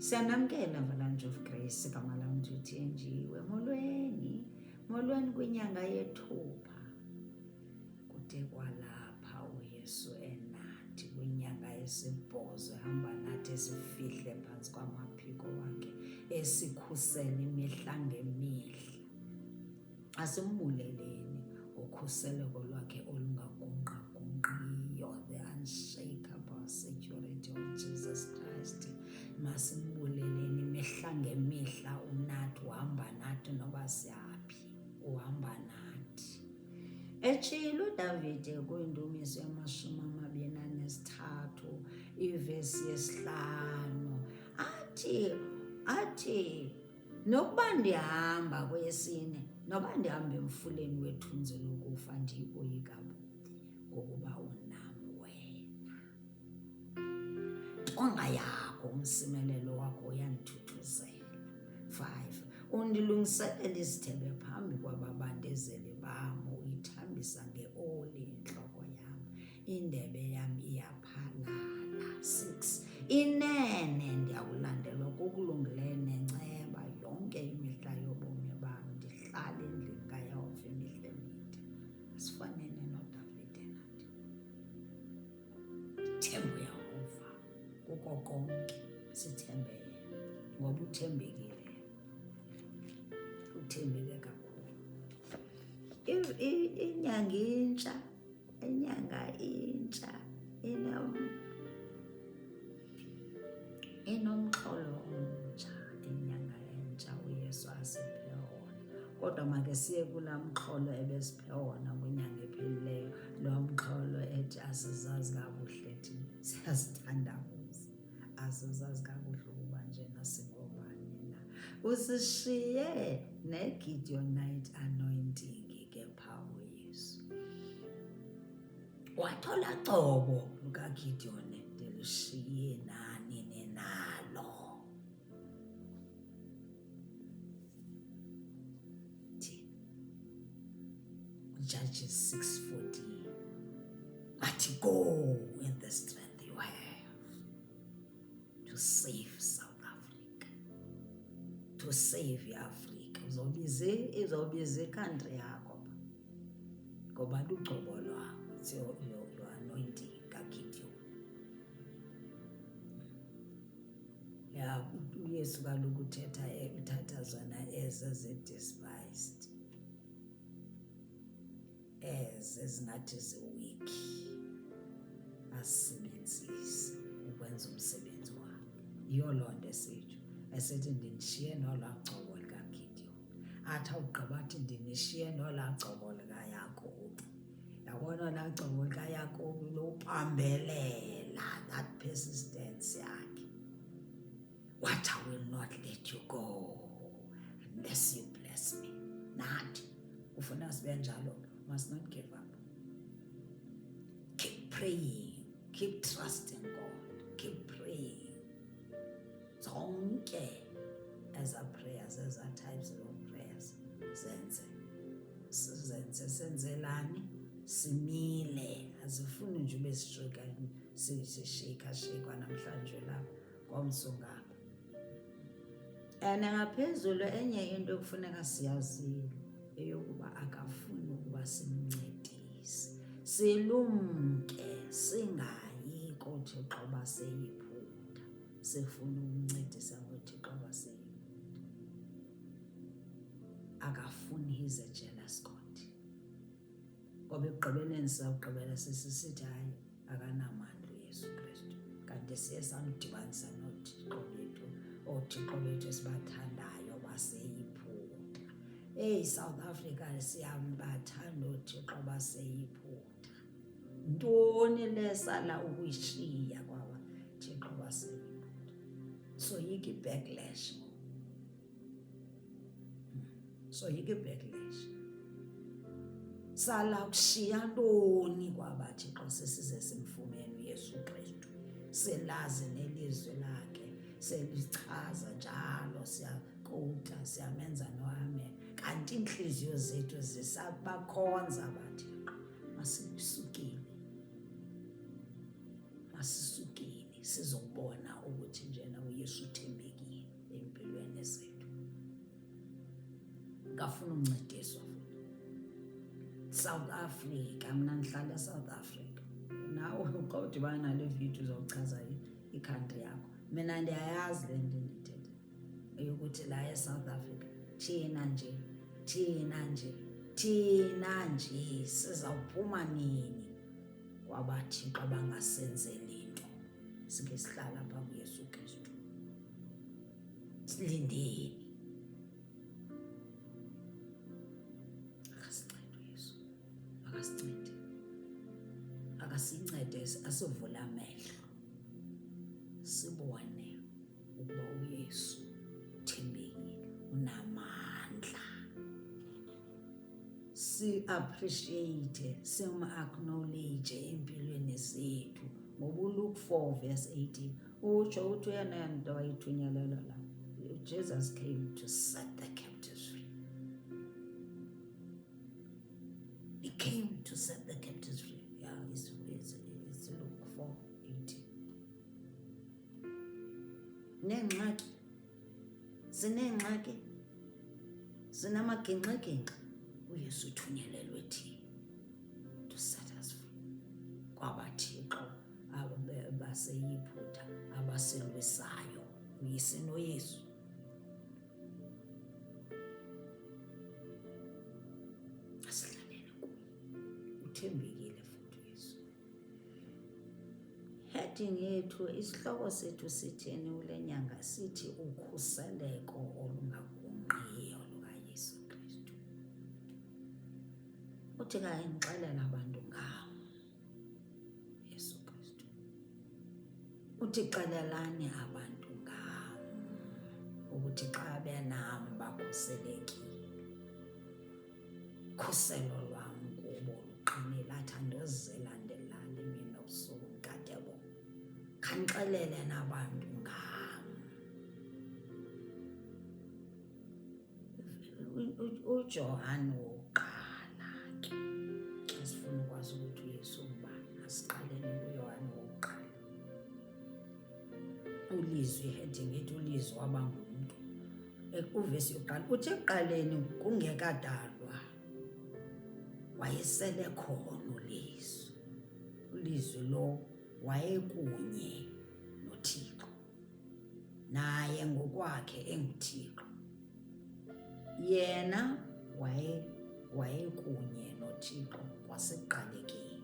Siyanamkela Avalanche of Grace, igama lam ndithenjiwe. Molweni kwinyanga yethupha. Kude kwalapha uYesu enathi kwinyanga yesibhozo, ehamba nathi esifihle phantsi kwamaphiko wakhe, esikhusela imihla ngemihla. Asimbuleleni ukhuseleko lwakhe olungagungqagungqiyo, the unshakable security of Jesus Christ. Masimbuleleni imihla ngemihla unathi, uhamba nathi noba siyaphi, uhamba nathi. Etshilo uDavide kwindumiso yama-23 ivesi yesi-5 athi nokuba ndihamba kweyesine, noba ndihamba emfuleni wethunzi lokufa, ndikoyika bubi, ngokuba unam wena. Intonga yakho, umsimelelo wakho uyandithuthuzela. 5 undilungiselela isithebe phambi kwababandezeli bam, uyithambisa ngeoli intloko yam, indebe yam iyaphalala. 6 inene ndiyawulandelwa kukulungileyo nenceba yonke imihla yobomi bam, ndihlala endlini kaYehova imihla emide. Asifanene noDavide nathi, thembe uYehova kuko konke, sithembe yena ngoba uthembekile, uthembeke kakhulu. Inyanga intsha, inomxholo omtsha, inyanga entsha uYesu asiphe wona. Kodwa make siye kulaa mxholo ebesiphe wona kwinyanga ephelileyo, loo mxholo ethi asizazi kakuhle thina, siyazithandabuza, asizazi kakuhle ukuba njena singobani na. Usishiye neGideonite anointing ke phaa uYesu. Wathola cobo lukaGideon, ndilushiye nani ninalo. Judges 6:14 athi, go in the strength you have to save South Africa, to save iAfrika. Uzobiza ikhantri yakho ngoba lucobo lwakho, it's your anointing kaGideon. uYesu kaloku uthatha zona eze zi-despised, ezingathi zi-weak, asisebenzise ukwenza umsebenzi wakhe. Yiyo loo nto esithi ndinishiye nolaa cobo likaGideon. Athi awugqiba athi ndinishiye nolaa cobo likaYakobi. Yabona olaa cobo likaYakobi lopambelela, that persistence yakhe. What I will not let you go unless you bless me. Nathi ufuna sibe njalo, must not give up. Keep praying, keep trusting God, keep praying. Zonke eza prayers, eza types of prayers, senzelani, simile. Azifuni nje ube sishika namhlanje lapha komsungapha. Nangaphezulu enye into ekufuneka siyazile eyokuba akafuni ukuba simncedise, silumke, singayi koThixo baseyiphutha, sifuna ukuncedisa koThixo baseyiphutha. Akafuni, he's a jealous God. Ngoba ekugqibeleni sawugqibela sisithi hayi akanamandla uYesu Kristu, kanti siye samdibanisa nooThixo bethu, ooThixo bethu esibathandayo baseyiphutha. South Africa siyabathanda ooThixo baseyiphutha. Ntoni lesala ukuyishiya kwaba Thixo baseyiphutha? Soyika i-backlash, soyika i-backlash. Sala kushiya ntoni kwaba Thixo sesize simfumene uYesu Kristu, silazi nelizwi lakhe, selichaza njalo, siyakota, siyamenza noamen, kanti iintliziyo zethu zisabakhonza abaThixo. Masisukile sizobona ukuthi njena uYesu uthembekile empilweni zethu. Ngafuna uncediswa futhi. South Africa, mina ngihlala eSouth Africa. Nawe uqodibana nale video uzawuchaza i-country yakho. Mina ndiyayazi le nto endithetha eyokuthi la eSouth Africa thina nje sizawuphuma nini kwabathixo abangasenzeli nto. Sike sihlala apha kuYesu Kristu silindeni. Akasincede uYesu, akasincede, asivule amehlo sibone ukuba uYesu uthembekile, unamandla. Si-appreciate, sim-acknowledge empilweni zethu. Ngoba uLuke 4 verse 18 utsho uthi uyena nto wayithunyelelwa la, Jesus came to set the captives free. He came to set the captives free. Yeah, it's Luke 4:18. Nengxaki, sinengxaki, sinamagingxigingxi, uYesu uthunyelelwe thina to set us free. Kwabathixo abaseyiphutha, abaselwisayo, uyise noYesu. Asihlalele kuye, uthembekile futhi uYesu. Heading yethu, isihloko sethu sitheni kule nyanga? Sithi ukhuseleko olungagungqiyo lukaYesu Kristu. Uthi kanye ngixelela abantu ngawo Yesu Kristu. Uthi xelelani abantu ngawo ukuthi xa benam bakhuselekile. Khuselo lwam kubo luqinile, athandozilandelana imini nobusuku nkade bo. Khanixelele nabantu ngam. uJohane wokuqala ke, xa sifuna ukwazi ukuthi uYesu ubani, asiqaleni kuYohane wokuqala. Ulizwi, heading yethu, ulizwi waba ngumntu. Uvesi yokuqala uthi ekuqaleni kungekadalwa wayesele khona ulizwi. Ulizwi lo wayekunye noThixo, naye ngokwakhe enguThixo. Yena wayekunye noThixo kwasekuqalekeni.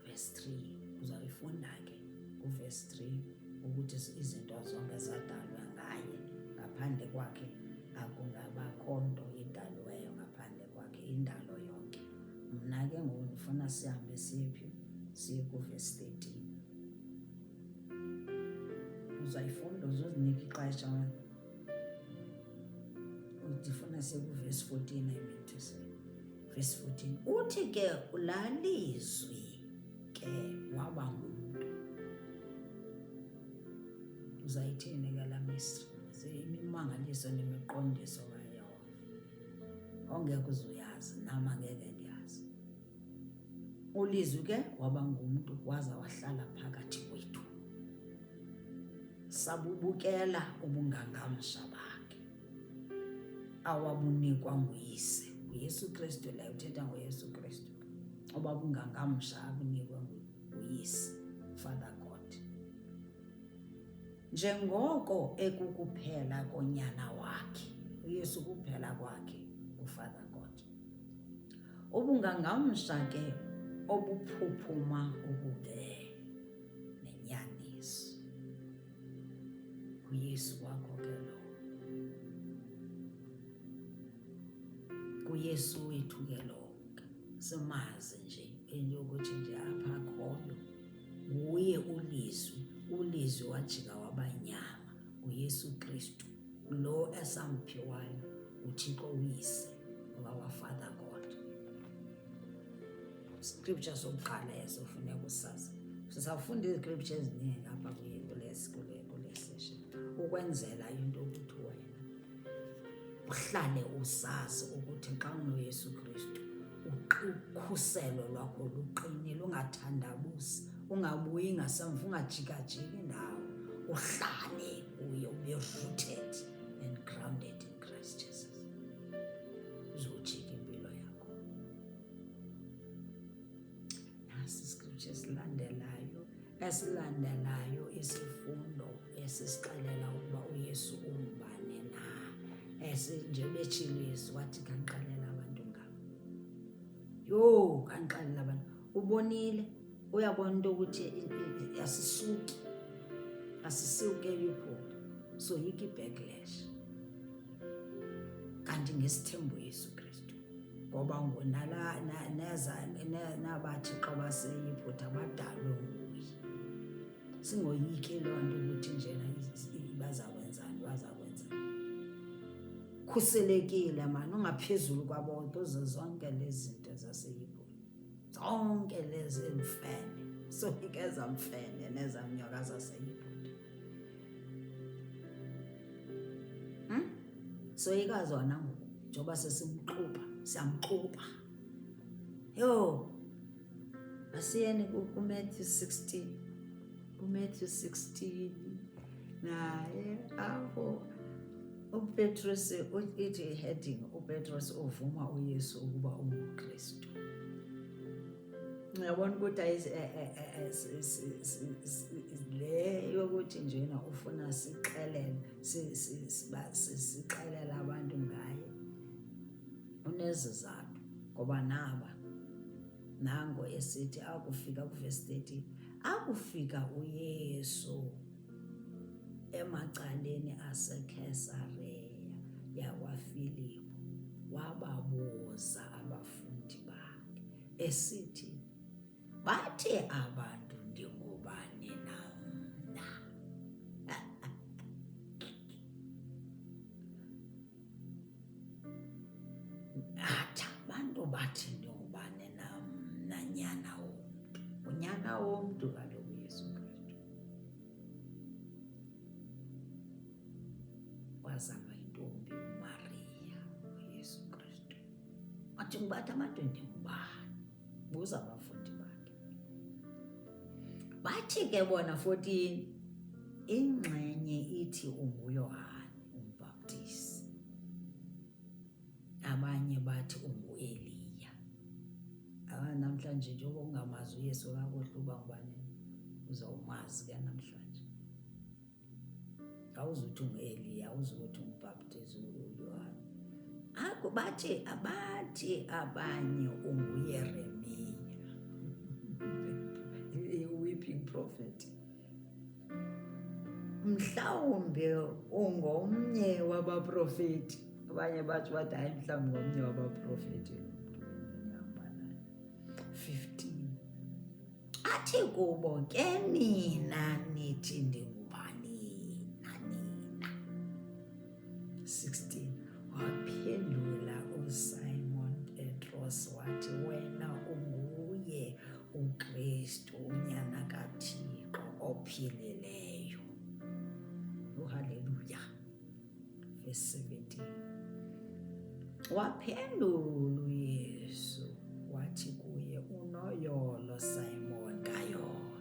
Verse 3 uzayifunda ke kuverse 3 ukuthi izinto zonke zadalwa ngaye, ngaphandle kwakhe akungabakho nto idalweyo ngaphandle kwakhe, indalo yonke. Mna ke ngoku ndifuna sihambe siye kuverse 13. Uzayifunda, uzozinika ixesha. Ndifuna siye kuverse 14, I mean to say. Verse 14 uthi ke laa lizwi ke waba ngumntu. Uzayithini ke laa mystery? Imimangaliso nemiqondiso kaYehova ongeke uzuyazi, nam angeke ndiyazi. Ulizwi ke waba ngumntu waza wahlala phakathi kwethu. Sabubukela ubungangamsha bakhe awabunikwa nguyise. uYesu Kristu la uthetha ngoYesu Kristu. Obabungangamsha abunikwa nguyise, Father God. Njengoko ekukuphela konyana wakhe, uYesu kuphela kwakhe uFather God. Ubungangamsha ke obuphuphuma ukube nenyaniso. uYesu wakho ke lo. uYesu wethu ke lo, simazi nje eyokuthi nje apha akhoyo. Nguye ulizwi wajika wabanyama, uYesu Kristu lo esamphiwayo uThixo uyise waFather God. Scripture sokuqala esofuneka usazi. Sizafunda iziscripture eziningi apha kule session ukwenzela into ukuthi wena uhlale usazi ukuthi xa unoYesu Kristu ukhuselo lwakho luqinile, ungathandabuzi ungabuyi ngasemva, ungajikajiki indawo, uhlale kuye, ube rooted and grounded in Christ Jesus. Uzojika impilo yakho. Nasi scripture esilandelayo isifundo esisixelela ukuba uYesu umbane na. Nje betshilo Yesu wathi kanqalela abantu ngabo. Kanqalela abantu. Ubonile, uyabona into ukuthi asisuke iphupho, so yiki backlash. Kanti ngesithembu Yesu Kristu, ngoba ngonala nabathi xa baseyiphutha badalwe nguye. Singoyiki loo nto ukuthi njena bazakwenzani. Khuselekile mani, ungaphezulu kwabo kuzo zonke lezi zinto zaseyiphutha, zonke lezi mfene, soyikeza mfene nezamnyoka zaseyiphutha. Soyika zona ngoku njengoba siyamxuba. Asiyeni kuMatthew 16. KuMatthew 16 naye apho uPetrus ithi heading, uPetrus uvuma uYesu ukuba unguKristu. Uyabona ukuthi le yokuthi njena ufuna sixelele abantu ngaye unezizathu, ngoba nango esithi akufika kuverse 13, akufika uYesu emacaleni aseKesareya yakwaFilipi, wababuza abafundi bakhe esithi, bathi abantu ndingubani na mna? Athi abantu bathi ndingubani na mna, nyana womntu. Unyana womntu kaloku Yesu Kristu. Wazalwa yintombi uMariya uYesu Kristu. Wathi bathi abantu ndingubani? Buza abafundi bakhe. Bathi ke bona 14, ingxenye ithi unguYohane uMbhaptizi, abanye bathi unguEliya. Namhlanje njengoba ungamazi uYesu kakuhle uba ngubani, uzawumazi ke namhlanje. Awuzuthi unguEliya, awuzuthi uMbhaptizi uYohane. Bathi abanye unguYeremiya, weeping prophet. Mhlawumbe ungomnye wabaprofeti. Abanye bathi hayi mhlawumbe ngomnye wabaprofeti. 15. Athi kubo, ke nina nithi ndingubani na nina? 16. Waphendula uSimon Petros wathi, wena unguye uKristu, unyana kaThixo ophilileyo. Haleluya. Verse 17. Waphendula uYesu wathi kuye, unoyolo Simon kaYona,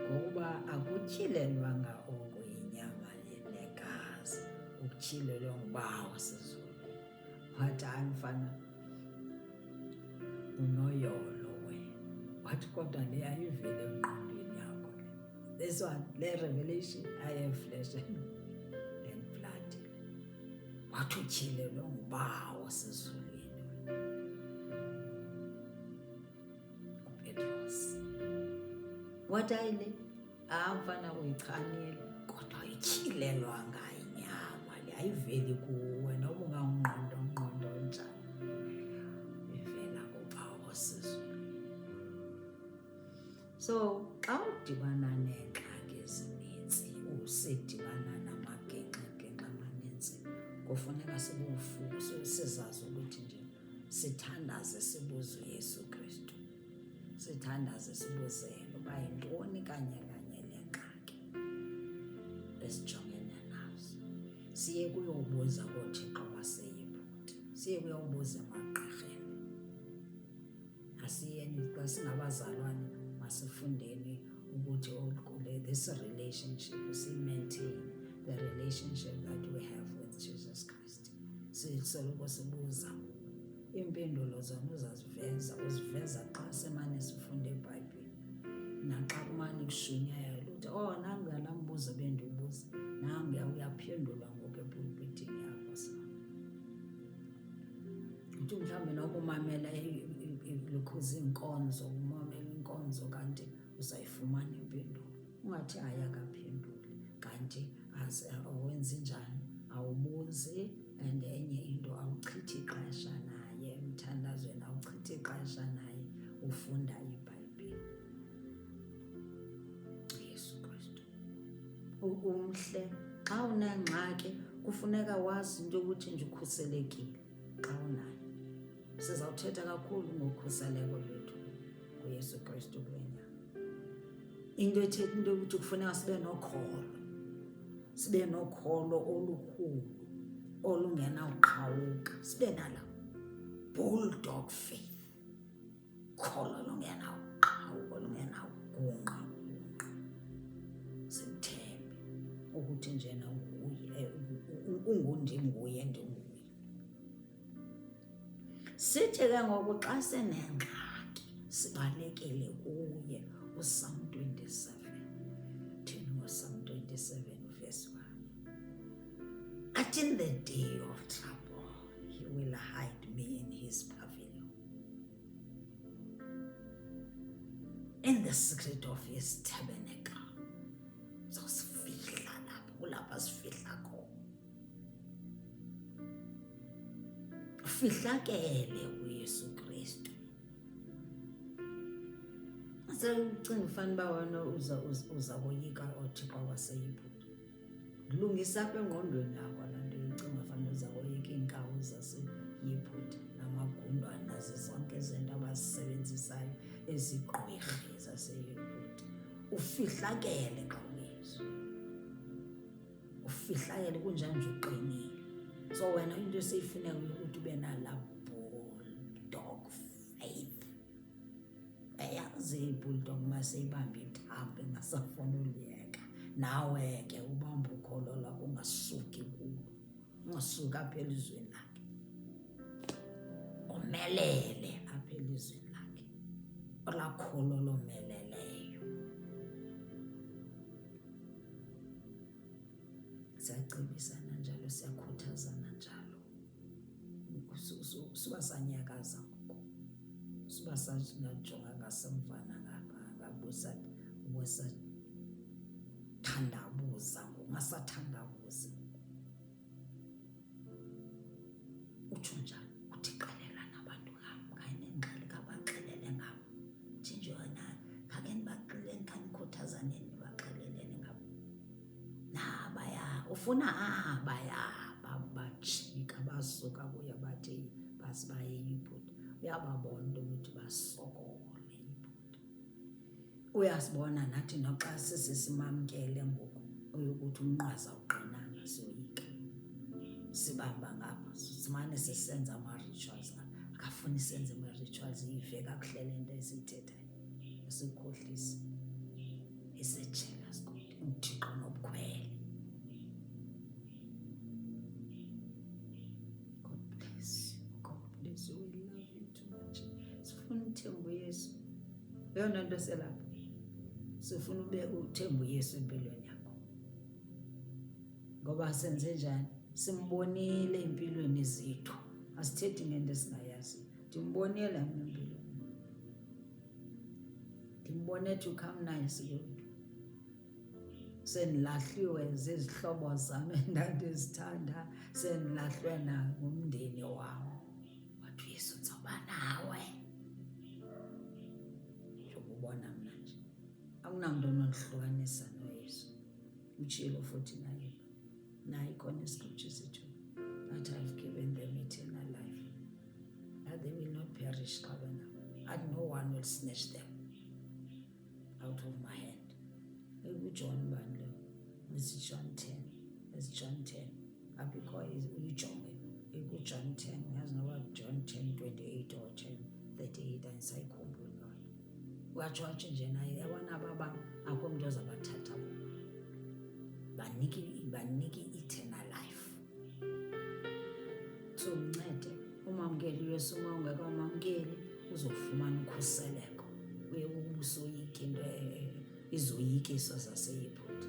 ngokuba akutyhilelwanga oku yinyama negazi, ukutyhilelwe nguBawo sezulwini. Wathi hayi mfana, unoyolo wena. Wathi kodwa le ayivele engqondweni yakho le. This one, le revelation, I have flesh and blood. Wathi utyhilelwe nguBawo sezulwini. uPetros wathi ayile, mfana uyichanile, kodwa ayityhilelwanga inyama le, ayiveli kuwe noba ungangqondo njani, ivela kuBawo sezulwini. So xa udibana neengxaki ezinintsi, usedibana namagenxa amanintsi, kufuneka sizazi ukuthi nje sithandaze sibuze uYesu Kristu, sithandaze sibuzele uba yintoni kanye le ngxaki esijongene nazo. Siye kuyobuza kooThixo baseyiphutha, siye kuyobuza emagqirheni. Asiyeni xa singabazalwane masifundeni ukuthi this relationship, maintain the relationship that we have with Jesus Christ. Sisoloko sibuza iimpendulo zona uziveza xa semane sifunde eBhayibhile, naxa kumane kushunyaya uthi nangu laa mbuzo bendiwubuza, nangu uyaphendulwa ngoku epulpitini yakho sana. Uthi mhlawumbi nokumamela likhuza iinkonzo, umamela inkonzo kanti uzayifumana impendulo. Ungathi akaphenduli kanti awenzi njani, awubuzi. And enye into awuchithi ixesha naye emthandazweni, awuchithi ixesha naye ufunda iBhayibhile. Yesu Kristu umhle. Xa unengxaki kufuneka wazi into yokuthi nje ukhuselekile. Xa unayo, sizawuthetha kakhulu ngokhuseleko lwethu kuYesu Kristu kule nyanga. Into ethetha into yokuthi kufuneka sibe nokholo olukhulu olungenawuqhawuka, sibe nala bulldog faith, kholo olungenawuqhawuka, olungenawugungqa. Simthembe ukuthi njena ndinguye. Sithi ke ngoku xa senengxaki sibalekele kuye. uPsalm 27, thina uPsalm 27 verse 1. But in the day of trouble, he will hide me in his pavilion. In the secret of his tabernacle. Uzosifihla kulapha sifihla khona. Ufihlakele kuYesu Kristu. Ucinga ufana uba wena uza koyika oothixo waseYibhithe. Lungisa apha engqondweni yakho laa nto ucinga ufana uza koyika iinkawu zaseYibhithe namagundwane nazo zonke izinto abazisebenzisayo ezigqwirhi zaseYibhithe. Ufihlakele xa uYesu. Ufihlakele kunjani nje uqinile. So wena into esiyifuneka ukuthi ube nalaa bulldog faith. Eyazi ibulldog maseyibambe ithambo ingasafuni uliyeka. Nawe ke ubamba ukholo lwakho, ungasuki kulo, ungasuki apha elizweni lakhe, umelele apha elizweni lakhe, olaa kholo lomeleleyo. Siyacebisana njalo, siyakhuthazana njalo. Suba sanyakaza ngoku, suba sajonga ngasemva nangapha, thandabuza ngoku, masathandabuza. Utsho njani? Uthi xelela nabantu ngam, khaninengxaki kabaxelele ngam. Thinje wena, khake nibaxelele, khanikhuthazaneni nibaxeleleni ngam. Nabaya, ufuna abaya babajika basuka kuye bathi basibaye eYibhithe. Uyababona ukuthi basokole eYibhithe. Uyasibona nathi noxa sisimamkele ngoku uyokuthi umnqwazi awuqinanga siyoyika. Sibamba ngapha, simane sisenza ama-rituals ngapha. Akafuni senze ama-rituals, yive kakuhle le nto esiyithethayo, esikhohlisa. Is-a-jealous God, uThixo nobukhwele. God bless you. God bless you. We love you too much. Sifuna uthemba uYesu. Yeyona nto selapha. Sifuna ube uthemba uYesu empilweni yakho. Ngoba senze njani? Simbonile empilweni zethu. Asithethi ngento esingayazi. Ndimbonile mna empilweni. Ndimbone to come nice good. Sendilahliwe zizihlobo zam endandizithanda, sendilahlwe nangumndeni wam. Wathi uYesu uzoba nawe. Njengobona mna nje. Akunamntu onondihlukanisa noYesu. Utshilo futhi naye. Naye ikhona iscripture sithi that I've given them eternal life, that they will not perish, and no one will snatch them out of my hand. John Bandlo, it's John 10. It's John 10. Because it's John 10. Has no word John 10:28 or 10:38 and say watsho watsho nje naye yabona baba akho mntu ozabathatha banike i-eternal life. So uncede umamkele uyesu, uma ungekamamkeli uzofumana ukhuseleko, uye ubusoyika into izoyikiso zaseyiphuti.